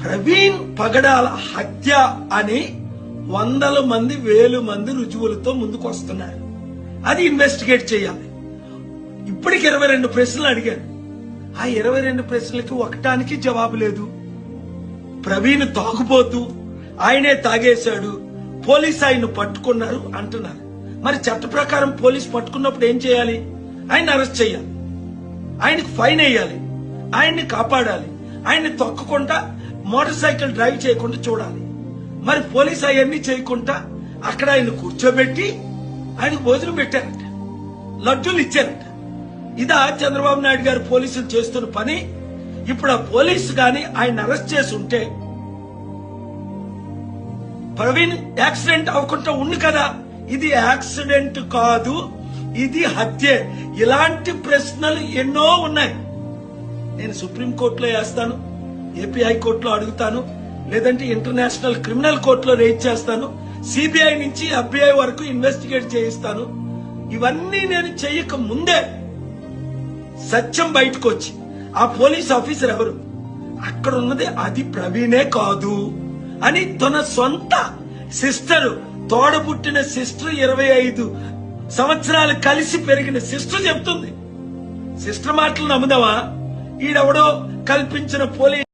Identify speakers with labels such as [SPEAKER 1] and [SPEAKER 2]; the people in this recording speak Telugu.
[SPEAKER 1] ప్రవీణ్ పగడాల హత్య అని వందల మంది 1000 మంది రుజువులతో ముందుకు వస్తున్నారు. అది ఇన్వెస్టిగేట్ చేయాలి. ఇప్పటికి 22 ప్రశ్నలు అడిగాను. ఆ 22 ప్రశ్నలకి ఒకటానికి జవాబు లేదు. ప్రవీణ్ తాగుబోతూ ఆయనే తాగేశాడు, పోలీసు ఆయన్ను పట్టుకున్నారు అంటున్నారు. మరి చట్ట ప్రకారం పోలీసు పట్టుకున్నప్పుడు ఏం చేయాలి? ఆయన అరెస్ట్ చేయాలి, ఆయనకు ఫైన్ వేయాలి, ఆయన్ని కాపాడాలి, ఆయన్ని తొక్కకుండా మోటార్ సైకిల్ డ్రైవ్ చేయకుండా చూడాలి. మరి పోలీసు అవన్నీ చేయకుండా అక్కడ ఆయన కూర్చోబెట్టి ఆయనకు భోజనం పెట్టారట, లడ్డూలు ఇచ్చారట. ఇదా చంద్రబాబు నాయుడు గారు పోలీసులు చేస్తున్న పని? ఇప్పుడు ఆ పోలీసు గాని ఆయన అరెస్ట్ చేసి ఉంటే ప్రవీణ్ యాక్సిడెంట్ అవ్వకుండా ఉంది కదా. ఇది యాక్సిడెంట్ కాదు, ఇది హత్యే. ఇలాంటి ప్రశ్నలు ఎన్నో ఉన్నాయి. నేను సుప్రీంకోర్టులో వేస్తాను, ఏపీ హైకోర్టులో అడుగుతాను, లేదంటే ఇంటర్నేషనల్ క్రిమినల్ కోర్టులో రేజ్ చేస్తాను, సిబిఐ నుంచి FBI వరకు ఇన్వెస్టిగేట్ చేయిస్తాను. ఇవన్నీ నేను చెయ్యక ముందే సత్యం బయటకు వచ్చి ఆ పోలీస్ ఆఫీసర్ ఎవరు, అక్కడ ఉన్నది అది ప్రవీణే కాదు అని తన సొంత సిస్టర్, తోడబుట్టిన సిస్టర్, 25 సంవత్సరాలు కలిసి పెరిగిన సిస్టర్ చెప్తుంది. సిస్టర్ మాటలు నమ్ముదామా? ఈడెవడో కల్పించిన పోలీస్